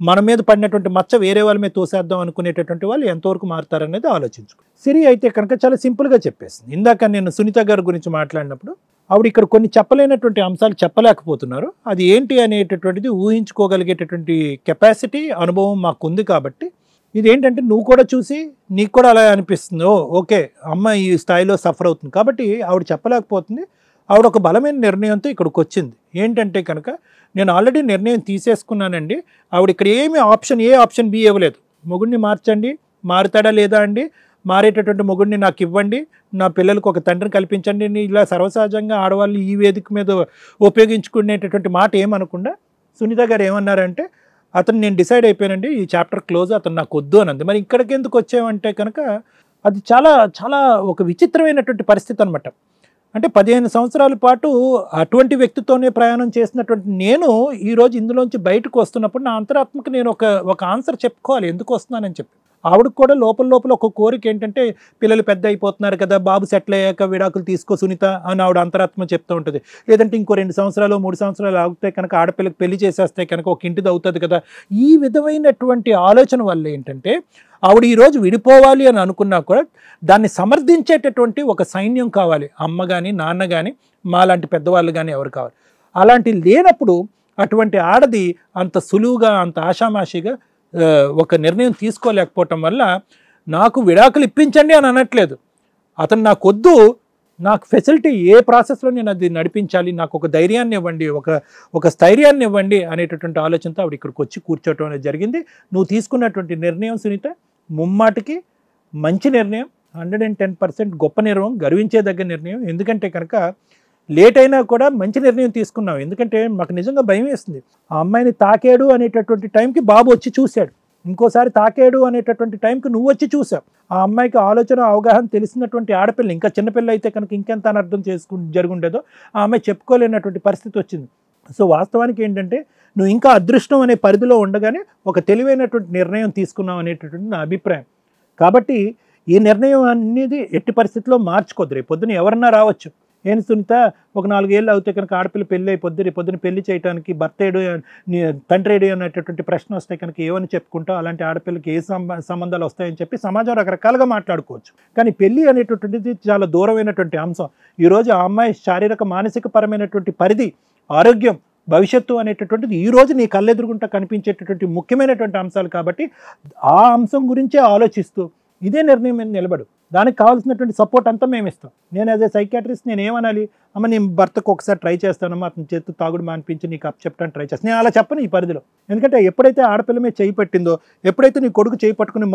మన మీద పడినటువంటి మచ్చ వేరే వాళ్ళ మీద తోసేద్దాం అనుకునేటటువంటి వాళ్ళు ఎంతవరకు మారుతారనేది ఆలోచించుకో. సిరి అయితే కనుక చాలా సింపుల్గా చెప్పేసింది. ఇందాక నేను సునీత గారి గురించి మాట్లాడినప్పుడు ఆవిడ ఇక్కడ కొన్ని చెప్పలేనటువంటి అంశాలు చెప్పలేకపోతున్నారు. అది ఏంటి అనేటటువంటిది ఊహించుకోగలిగేటటువంటి కెపాసిటీ, అనుభవం మాకుంది. కాబట్టి ఇదేంటంటే నువ్వు కూడా చూసి నీకు కూడా అలా అనిపిస్తుంది, ఓకే అమ్మ ఈ స్థాయిలో సఫర్ అవుతుంది. కాబట్టి ఆవిడ చెప్పలేకపోతుంది. ఆవిడ ఒక బలమైన నిర్ణయంతో ఇక్కడికి వచ్చింది. ఏంటంటే కనుక నేను ఆల్రెడీ నిర్ణయం తీసేసుకున్నానండి. ఆవిడ ఇక్కడ ఏమీ ఏ ఆప్షన్ బి ఇవ్వలేదు. మొగుడిని మార్చండి, మారుతాడా లేదా అండి, మారేటటువంటి మొగుడిని నాకు ఇవ్వండి, నా పిల్లలకు ఒక తండ్రిని కల్పించండి. ఇలా సర్వసహజంగా ఆడవాళ్ళు ఈ వేదిక మీద ఉపయోగించుకునేటటువంటి మాట ఏమనకుండా సునీత గారు ఏమన్నారంటే, నేను డిసైడ్ అయిపోయానండి, ఈ చాప్టర్ క్లోజ్, అతను నాకు వద్దు అన్నది. మరి ఇక్కడికి ఎందుకు వచ్చామంటే కనుక అది చాలా చాలా ఒక విచిత్రమైనటువంటి పరిస్థితి అనమాట. అంటే 15 సంవత్సరాల పాటు అటువంటి వ్యక్తితోనే ప్రయాణం చేసినటువంటి నేను ఈరోజు ఇందులోంచి బయటకు వస్తున్నప్పుడు నా అంతరాత్మకు నేను ఒక ఆన్సర్ చెప్పుకోవాలి ఎందుకు వస్తున్నానని చెప్పి. ఆవిడకు కూడా లోపల ఒక కోరిక ఏంటంటే, పిల్లలు పెద్ద అయిపోతున్నారు కదా, బాబు సెటిల్ అయ్యాక విడాకులు తీసుకో సునీత అని ఆవిడ అంతరాత్మ చెప్తూ ఉంటుంది. లేదంటే ఇంకో 2 సంవత్సరాలు 3 సంవత్సరాలు ఆగితే కనుక ఆడపిల్లకి పెళ్లి చేసేస్తే కనుక ఒక ఇంటిది అవుతుంది కదా. ఈ విధమైనటువంటి ఆలోచన వల్ల ఏంటంటే ఆవిడ ఈరోజు విడిపోవాలి అని అనుకున్నా కూడా దాన్ని సమర్థించేటటువంటి ఒక సైన్యం కావాలి. అమ్మ కానీ నాన్న కానీ మాలాంటి పెద్దవాళ్ళు కానీ ఎవరు కావాలి. అలాంటి లేనప్పుడు అటువంటి ఆడది అంత సులువుగా, అంత ఆషామాషిగా ఒక నిర్ణయం తీసుకోలేకపోవటం వల్ల, నాకు విడాకులు ఇప్పించండి అని అనట్లేదు, అతను నాకు వద్దు, నాకు ఫెసిలిటీ ఏ ప్రాసెస్లో నేను అది నడిపించాలి, నాకు ఒక ధైర్యాన్ని ఇవ్వండి, ఒక స్థైర్యాన్ని ఇవ్వండి అనేటటువంటి ఆలోచనతో ఆవిడ ఇక్కడికి వచ్చి కూర్చోవటం అనేది జరిగింది. నువ్వు తీసుకున్నటువంటి నిర్ణయం సునీత ముమ్మాటికి మంచి నిర్ణయం, 110% గొప్ప నిర్ణయం, గర్వించేదగ్గ నిర్ణయం. ఎందుకంటే కనుక లేట్ అయినా కూడా మంచి నిర్ణయం తీసుకున్నావు. ఎందుకంటే మాకు నిజంగా భయం వేస్తుంది, ఆ అమ్మాయిని తాకాడు అనేటటువంటి టైంకి బాబు వచ్చి చూశాడు. ఇంకోసారి తాకాడు అనేటటువంటి టైంకి నువ్వు వచ్చి చూసావు. ఆ అమ్మాయికి ఆలోచన అవగాహన తెలిసినటువంటి ఆడపిల్ల, ఇంకా చిన్నపిల్ల అయితే కనుక ఇంకెంత అనర్థం జరుగుండేదో ఆ అమ్మాయి చెప్పుకోలేనటువంటి పరిస్థితి వచ్చింది. సో వాస్తవానికి ఏంటంటే నువ్వు ఇంకా అదృష్టం అనే పరిధిలో ఉండగానే ఒక తెలివైనటువంటి నిర్ణయం తీసుకున్నావు అనేటటువంటి నా అభిప్రాయం. కాబట్టి ఈ నిర్ణయం అనేది ఎట్టి పరిస్థితిలో మార్చుకోద్దు. రేపు పొద్దున ఎవరన్నా రావచ్చు, ఏం సునీత ఒక 4 ఏళ్ళు అవుతే కనుక ఆడపిల్ల పెళ్ళి అయిపోద్ది, రేపు పొద్దున పెళ్లి చేయడానికి భర్త ఏడు తండ్రి ఏడు అనేటటువంటి ప్రశ్న వస్తే కనుక ఏమని చెప్పుకుంటావు, అలాంటి ఆడపిల్లకి ఏ సంబంధాలు వస్తాయని చెప్పి సమాజం రకరకాలుగా మాట్లాడుకోవచ్చు. కానీ పెళ్లి అనేటటువంటిది చాలా దూరమైనటువంటి అంశం. ఈరోజు ఆ అమ్మాయి శారీరక మానసిక పరమైనటువంటి పరిధి, ఆరోగ్యం, భవిష్యత్తు అనేటటువంటిది ఈరోజు నీ కళ్ళెదురుగుంటా కనిపించేటటువంటి ముఖ్యమైనటువంటి అంశాలు. కాబట్టి ఆ అంశం గురించే ఆలోచిస్తూ ఇదే నిర్ణయం మీద నిలబడు. దానికి కావాల్సినటువంటి సపోర్ట్ అంతా మేము ఇస్తాం. నేను యాజ్ ఏ సైకాట్రిస్ట్ నేను ఏమనాలి, అమ్మ నేను భర్తకు ఒకసారి ట్రై చేస్తానమ్మా, అతని చేతి తాగుడు మానిపించి నీకు చెప్తాను ట్రై చేస్తాను, నేను అలా చెప్పను ఈ పరిధిలో. ఎందుకంటే ఎప్పుడైతే ఆడపిల్ల మీద చేయి పట్టిందో, ఎప్పుడైతే నీ కొడుకు చేయి పట్టుకుని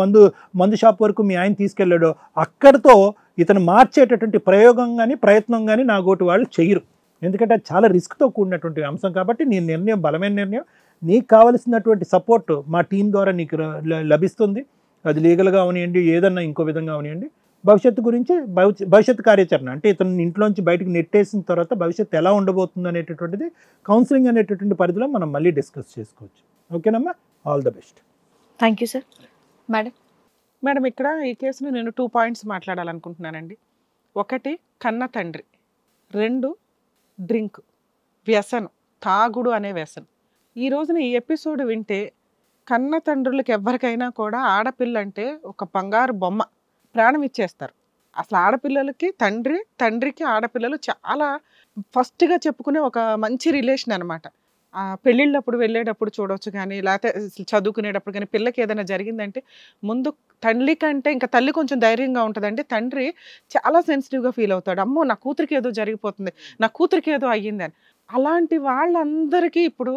మందు షాప్ వరకు మీ ఆయన తీసుకెళ్ళాడో, అక్కడితో ఇతను మార్చేటటువంటి ప్రయోగం కానీ ప్రయత్నం కానీ నా గోటు వాళ్ళు చెయ్యరు. ఎందుకంటే అది చాలా రిస్క్తో కూడినటువంటి అంశం. కాబట్టి నీ నిర్ణయం బలమైన నిర్ణయం. నీకు కావలసినటువంటి సపోర్ట్ మా టీం ద్వారా నీకు లభిస్తుంది. అది లీగల్గా అవనివ్వండి, ఏదన్నా ఇంకో విధంగా అవనివ్వండి. భవిష్యత్తు గురించి భవిష్యత్తు కార్యాచరణ అంటే ఇతను ఇంట్లోంచి బయటకు నెట్టేసిన తర్వాత భవిష్యత్తు ఎలా ఉండబోతుంది అనేటటువంటిది కౌన్సిలింగ్ అనేటటువంటి పరిధిలో మనం మళ్ళీ డిస్కస్ చేసుకోవచ్చు. ఓకేనమ్మా, all the best. Thank you sir. Madam ఇక్కడ ఈ కేసులో నేను 2 పాయింట్స్ మాట్లాడాలనుకుంటున్నానండి. 1 కన్న తండ్రి, 2 డ్రింక్, వ్యసనం, తాగుడు అనే వ్యసనం. ఈ రోజున ఈ ఎపిసోడ్ వింటే కన్న తండ్రులకి ఎవరికైనా కూడా ఆడపిల్ల అంటే ఒక బంగారు బొమ్మ, ప్రాణం ఇచ్చేస్తారు. అసలు ఆడపిల్లలకి తండ్రికి ఆడపిల్లలు చాలా ఫస్ట్గా చెప్పుకునే ఒక మంచి రిలేషన్ అనమాట. పెళ్ళిళ్ళప్పుడు వెళ్ళేటప్పుడు చూడవచ్చు, కానీ లేకపోతే చదువుకునేటప్పుడు కానీ పిల్లకి ఏదైనా జరిగిందంటే ముందు తల్లి కంటే ఇంకా తల్లి కొంచెం ధైర్యంగా ఉంటుందండి. తండ్రి చాలా సెన్సిటివ్గా ఫీల్ అవుతాడు. అమ్మో నా కూతురికి ఏదో జరిగిపోతుంది, నా కూతురికి ఏదో అయ్యింది అని. అలాంటి వాళ్ళందరికీ ఇప్పుడు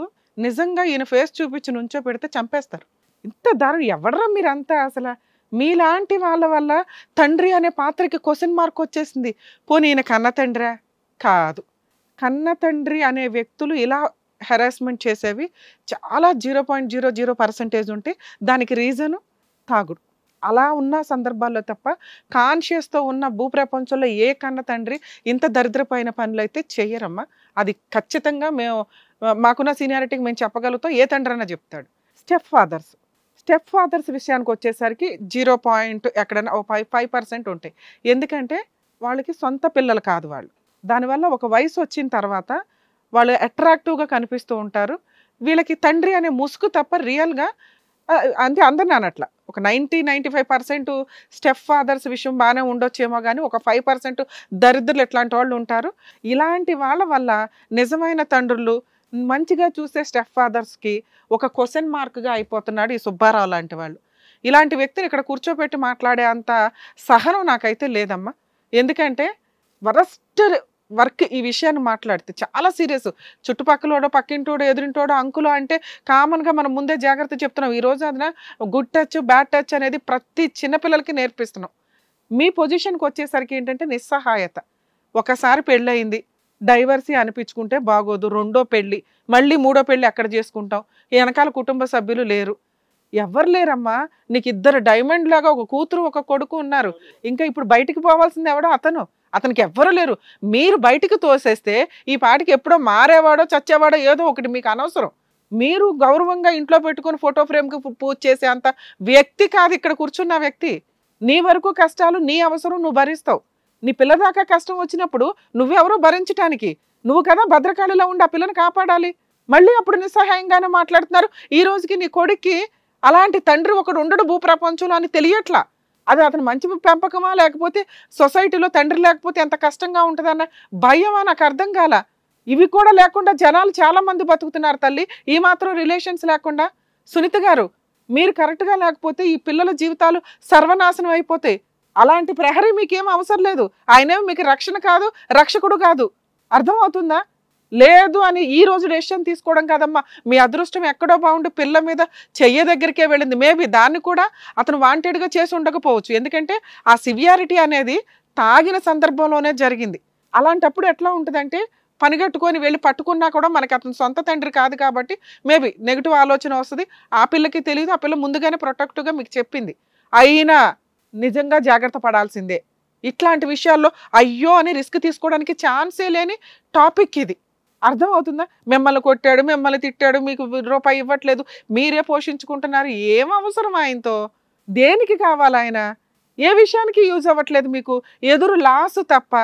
నిజంగా ఈయన ఫేస్ చూపించి నుంచో పెడితే చంపేస్తారు. ఇంత దారుణం ఎవడరా మీరంతా? అసలు మీలాంటి వాళ్ళ వల్ల తండ్రి అనే పాత్రకి క్వశ్చన్ మార్క్ వచ్చేసింది. పోనీ ఈయన కన్న తండ్రా? కాదు. కన్న తండ్రి అనే వ్యక్తులు ఇలా హెరాస్మెంట్ చేసేవి చాలా 0.00% ఉంటే దానికి రీజను తాగుడు. అలా ఉన్న సందర్భాల్లో తప్ప కాన్షియస్తో ఉన్న భూప్రపంచంలో ఏ కన్న తండ్రి ఇంత దరిద్రపైన పనులు అయితే చెయ్యరమ్మా. అది ఖచ్చితంగా మాకున్న సీనియారిటీకి మేము చెప్పగలుగుతాం, ఏ తండ్రి అన్నా చెప్తాడు. స్టెప్ ఫాదర్స్ విషయానికి వచ్చేసరికి 0. ఎక్కడైనా 5% ఉంటాయి. ఎందుకంటే వాళ్ళకి సొంత పిల్లలు కాదు వాళ్ళు. దానివల్ల ఒక వయసు వచ్చిన తర్వాత వాళ్ళు అట్రాక్టివ్గా కనిపిస్తూ ఉంటారు. వీళ్ళకి తండ్రి అనే ముసుగు తప్ప రియల్గా అంటే అందరిని అనట్ల, ఒక 90-95% స్టెప్ ఫాదర్స్ విషయం బాగానే ఉండొచ్చేమో, కానీ ఒక 5% దరిద్రులు ఎట్లాంటి వాళ్ళు ఉంటారు. ఇలాంటి వాళ్ళ వల్ల నిజమైన తండ్రులు మంచిగా చూసే స్టెప్ ఫాదర్స్కి ఒక క్వశ్చన్ మార్క్గా అయిపోతున్నాడు ఈ సుబ్బారావు లాంటి వాళ్ళు. ఇలాంటి వ్యక్తిని ఇక్కడ కూర్చోబెట్టి మాట్లాడే అంత సహనం నాకైతే లేదమ్మా. ఎందుకంటే వరస్ట్ వర్క్ ఈ విషయాన్ని మాట్లాడితే చాలా సీరియస్. చుట్టుపక్కలోడో పక్కింటోడో ఎదురింటోడో అంకులో అంటే కామన్గా మనం ముందే జాగ్రత్త చెప్తున్నాం. ఈరోజు అదిన గుడ్ టచ్ బ్యాడ్ టచ్ అనేది ప్రతి చిన్నపిల్లలకి నేర్పిస్తున్నాం. మీ పొజిషన్కి వచ్చేసరికి ఏంటంటే నిస్సహాయత. ఒకసారి పెళ్ళయింది, డైవర్సీ అనిపించుకుంటే బాగోదు, 2వ పెళ్ళి, మళ్ళీ 3వ పెళ్ళి ఎక్కడ చేసుకుంటాం? వెనకాల కుటుంబ సభ్యులు లేరు, ఎవరు లేరమ్మా. నీకు 2 డైమండ్ లాగా ఒక కూతురు ఒక కొడుకు ఉన్నారు. ఇంకా ఇప్పుడు బయటికి పోవాల్సింది ఎవడో అతనికి ఎవ్వరూ లేరు. మీరు బయటికి తోసేస్తే ఈ పాటికి ఎప్పుడో మారేవాడో చచ్చేవాడో ఏదో ఒకటి, మీకు అనవసరం. మీరు గౌరవంగా ఇంట్లో పెట్టుకుని ఫోటో ఫ్రేమ్కి పూజ చేసే అంత వ్యక్తి కాదు ఇక్కడ కూర్చున్న వ్యక్తి. నీ వరకు కష్టాలు నీ అవసరం నువ్వు భరిస్తావు. నీ పిల్ల దాకా కష్టం వచ్చినప్పుడు నువ్వెవరో భరించటానికి, నువ్వు కదా భద్రకాళిలో ఉండి ఆ పిల్లని కాపాడాలి. మళ్ళీ అప్పుడు నిస్సహాయంగానే మాట్లాడుతున్నారు. ఈ రోజుకి నీ కొడుక్కి అలాంటి తండ్రి ఒకడు ఉండడు భూప్రపంచంలో అని తెలియట్లా. అది అతను మంచి పెంపకమా, లేకపోతే సొసైటీలో తండ్రి లేకపోతే ఎంత కష్టంగా ఉంటుందన్న భయమా నాకు అర్థం కాల. ఇవి కూడా లేకుండా జనాలు చాలా మంది బతుకుతున్నారు తల్లి, ఈ మాత్రం రిలేషన్స్ లేకుండా. సునీత గారు, మీరు కరెక్ట్గా లేకపోతే ఈ పిల్లల జీవితాలు సర్వనాశనం అయిపోతాయి. అలాంటి ప్రహరీ మీకేం అవసరం లేదు. ఆయనేమో మీకు రక్షణ కాదు, రక్షకుడు కాదు. అర్థమవుతుందా? లేదు అని ఈ రోజు డెసిషన్ తీసుకోవడం కాదమ్మా. మీ అదృష్టం ఎక్కడో బాగుండి పిల్ల మీద చెయ్య దగ్గరికే వెళ్ళింది. మేబీ దాన్ని కూడా అతను వాంటెడ్గా చేసి ఉండకపోవచ్చు. ఎందుకంటే ఆ సివియారిటీ అనేది తాగిన సందర్భంలోనే జరిగింది. అలాంటప్పుడు ఎట్లా ఉంటుందంటే పనిగట్టుకొని వెళ్ళి పట్టుకున్నా కూడా మనకి అతను సొంత తండ్రి కాదు కాబట్టి మేబీ నెగిటివ్ ఆలోచన వస్తుంది. ఆ పిల్లకి తెలియదు, ఆ పిల్ల ముందుగానే ప్రొటెక్టివ్గా మీకు చెప్పింది. అయినా నిజంగా జాగ్రత్త పడాల్సిందే. ఇట్లాంటి విషయాల్లో అయ్యో అని రిస్క్ తీసుకోవడానికి ఛాన్సే లేని టాపిక్ ఇది. అర్థం అవుతుందా? మిమ్మల్ని కొట్టాడు, మిమ్మల్ని తిట్టాడు, మీకు రూపాయి ఇవ్వట్లేదు, మీరే పోషించుకుంటున్నారు. ఏం అవసరం ఆయనతో? దేనికి కావాలి ఆయన? ఏ విషయానికి యూజ్ అవ్వట్లేదు మీకు? ఎదురు లాసు తప్ప.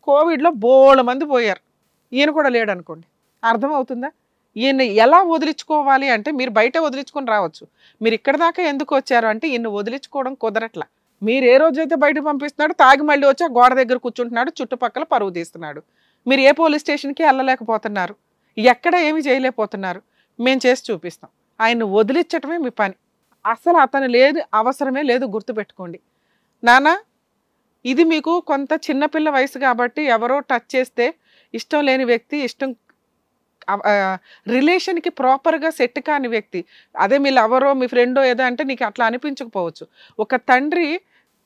కోవిడ్లో బోళ్ళ మంది పోయారు, ఈయన కూడా లేడు అనుకోండి. అర్థం అవుతుందా? ఈయన ఎలా వదిలించుకోవాలి అంటే మీరు బయట వదిలించుకొని రావచ్చు, మీరు ఇక్కడ దాకా ఎందుకు వచ్చారు అంటే ఈయన వదిలించుకోవడం కుదరట్లా. మీరు ఏ రోజైతే బయట పంపిస్తున్నాడు, తాగి మళ్ళీ వచ్చి ఆ గోడ దగ్గర కూర్చుంటున్నాడు, చుట్టుపక్కల పరువు తీస్తున్నాడు. మీరు ఏ పోలీస్ స్టేషన్కి వెళ్ళలేకపోతున్నారు, ఎక్కడ ఏమి చేయలేకపోతున్నారు. మేము చేసి చూపిస్తాం. ఆయన్ని వదిలించటమే మీ పని. అసలు అతను లేదు, అవసరమే లేదు. గుర్తుపెట్టుకోండి నాన్న, ఇది మీకు కొంత చిన్నపిల్ల వయసు కాబట్టి ఎవరో టచ్ చేస్తే ఇష్టం లేని వ్యక్తి, ఇష్టం రిలేషన్కి ప్రాపర్గా సెట్ కాని వ్యక్తి, అదే మీ లవరో మీ ఫ్రెండో ఏదో అంటే నీకు అట్లా అనిపించకపోవచ్చు. ఒక తండ్రి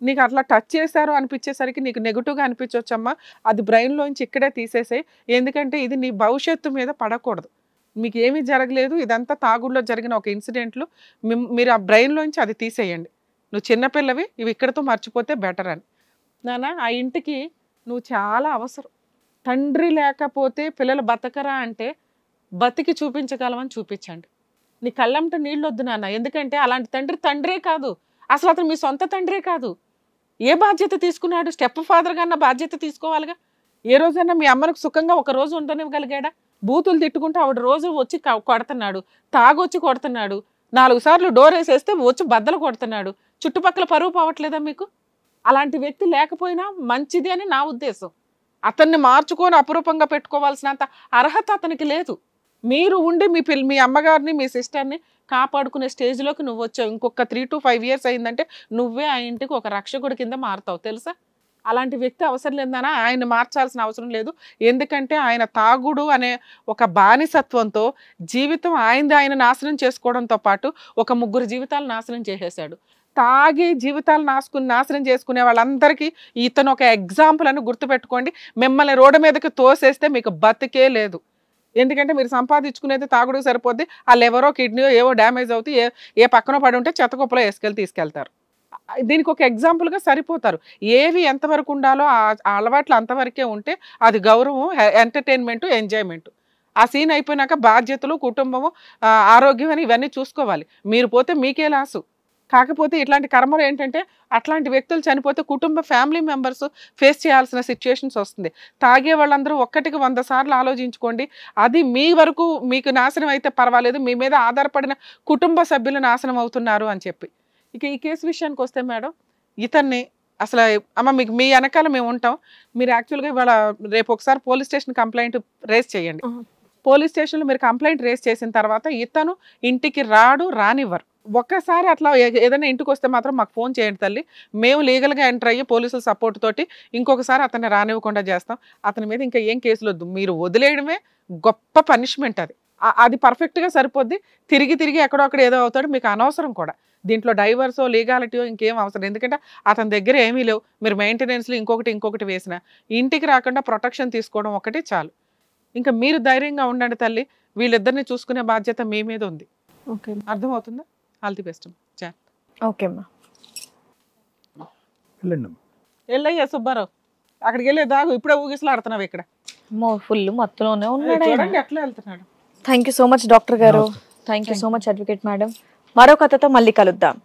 నీకు అట్లా టచ్ చేశారు అనిపించేసరికి నీకు నెగిటివ్గా అనిపించవచ్చమ్మా. అది బ్రెయిన్లోంచి ఇక్కడే తీసేసాయి. ఎందుకంటే ఇది నీ భవిష్యత్తు మీద పడకూడదు. మీకు ఏమీ జరగలేదు, ఇదంతా తాగుడులో జరిగిన ఒక ఇన్సిడెంట్లు. మీరు ఆ బ్రెయిన్లోంచి అది తీసేయండి. నువ్వు చిన్నపిల్లవి, ఇవి ఇక్కడతో మర్చిపోతే బెటర్ అని. నాన్న, ఆ ఇంటికి నువ్వు చాలా అవసరం. తండ్రి లేకపోతే పిల్లలు బతకరా అంటే బతికి చూపించగలమని చూపించండి. నీ కళ్ళంట నీళ్ళు వద్దు నాన్న. ఎందుకంటే అలాంటి తండ్రి తండ్రే కాదు, అసలు అతను మీ సొంత తండ్రే కాదు. ఏ బాధ్యత తీసుకున్నాడు? స్టెప్ ఫాదర్ కన్నా బాధ్యత తీసుకోవాలిగా. ఏ రోజైనా మీ అమ్మకు సుఖంగా ఒక రోజు ఉండనివ్వగలిగాడా? బూతులు తిట్టుకుంటూ ఆవిడ రోజు వచ్చి కొడుతున్నాడు, తాగొచ్చి కొడుతున్నాడు, 4 సార్లు డోర్ వేసేస్తే వచ్చి బద్దలు కొడుతున్నాడు. చుట్టుపక్కల పరువు పోవట్లేదా మీకు? అలాంటి వ్యక్తి లేకపోయినా మంచిది అని నా ఉద్దేశం. అతన్ని మార్చుకొని అపురూపంగా పెట్టుకోవాల్సినంత అర్హత అతనికి లేదు. మీరు ఉండి మీ అమ్మగారిని మీ సిస్టర్ని కాపాడుకునే స్టేజ్లోకి నువ్వు వచ్చావు. ఇంకొక 3 to 5 years అయిందంటే నువ్వే ఆ ఇంటికి ఒక రక్షకుడి కింద మారుతావు, తెలుసా? అలాంటి వ్యక్తి అవసరం లేదన్నా ఆయన మార్చాల్సిన అవసరం లేదు. ఎందుకంటే ఆయన తాగుడు అనే ఒక బానిసత్వంతో జీవితం ఆయన నాశనం చేసుకోవడంతో పాటు ఒక 3 జీవితాలు నాశనం చేసేశాడు. తాగి జీవితాలు నాశనం చేసుకునే వాళ్ళందరికీ ఇతను ఒక ఎగ్జాంపుల్ అని గుర్తుపెట్టుకోండి. మిమ్మల్ని రోడ్డు మీదకి తోసేస్తే మీకు బతికే లేదు. ఎందుకంటే మీరు సంపాదించుకునేది తాగుడుకు సరిపోద్ది. వాళ్ళు ఎవరో కిడ్నీయో ఏవో డ్యామేజ్ అవుతాయి, ఏ పక్కన పడి ఉంటే చెత్తకుప్పలో తీసుకెళ్తారు. దీనికి ఒక ఎగ్జాంపుల్గా సరిపోతారు. ఏవి ఎంతవరకు ఉండాలో ఆ అలవాట్లు అంతవరకే ఉంటే అది గౌరవం, ఎంటర్టైన్మెంటు, ఎంజాయ్మెంట్. ఆ సీన్ అయిపోయినాక బాధ్యతలు, కుటుంబము, ఆరోగ్యం అని ఇవన్నీ చూసుకోవాలి. మీరు పోతే మీకే లాసు. కాకపోతే ఇట్లాంటి కర్మలు ఏంటంటే అట్లాంటి వ్యక్తులు చనిపోతే కుటుంబ ఫ్యామిలీ మెంబర్స్ ఫేస్ చేయాల్సిన సిచ్యుయేషన్స్ వస్తుంది. తాగే వాళ్ళందరూ 1కి 100 సార్లు ఆలోచించుకోండి. అది మీ వరకు మీకు నాశనం అయితే పర్వాలేదు, మీ మీద ఆధారపడిన కుటుంబ సభ్యులు నాశనం అవుతున్నారు అని చెప్పి. ఇక ఈ కేసు విషయానికి వస్తే మేడం, ఇతన్ని అసలు అమ్మ మీకు మీ వెనకాల మేము ఉంటాం. మీరు యాక్చువల్గా ఇవాళ రేపు ఒకసారి పోలీస్ స్టేషన్ కంప్లైంట్ రేస్ చేయండి. పోలీస్ స్టేషన్లో మీరు కంప్లైంట్ రేస్ చేసిన తర్వాత ఇతను ఇంటికి రానివ్వరు. ఒక్కసారి అట్లా ఏదైనా ఇంటికి వస్తే మాత్రం మాకు ఫోన్ చేయండి తల్లి, మేము లీగల్గా ఎంటర్ అయ్యి పోలీసుల సపోర్ట్ తోటి ఇంకొకసారి అతన్ని రానివ్వకుండా చేస్తాం. అతని మీద ఇంకా ఏం కేసులు వద్దు, మీరు వదిలేయడమే గొప్ప పనిష్మెంట్. అది పర్ఫెక్ట్గా సరిపోద్ది. తిరిగి ఎక్కడో అక్కడ ఏదో అవుతాడు, మీకు అనవసరం కూడా. దీంట్లో డైవర్సో లీగాలిటీయో ఇంకేం అవసరం. ఎందుకంటే అతని దగ్గర ఏమీ లేవు. మీరు మెయింటెనెన్స్లో ఇంకొకటి వేసిన ఇంటికి రాకుండా ప్రొటెక్షన్ తీసుకోవడం ఒకటి చాలు. ఇంకా మీరు ధైర్యంగా ఉండండి తల్లి. వీళ్ళిద్దరిని చూసుకునే బాధ్యత మీ మీద ఉంది. ఓకే, అర్థమవుతుందా? All the best. ఓకే అమ్మా, వెళ్ళయ్యా సుబ్బారావు, అక్కడికి వెళ్ళే దాగు. ఇప్పుడే ఊగిసలాడుతున్నావు ఇక్కడ. ఫుల్ మొత్తంలోనే ఉన్నాడు. చూడండి ఎట్లా వెళ్తున్నాడు. Thank you so much doctor గారు. Thank you so much advocate madam. మరో కథతో మళ్ళీ కలుద్దాం.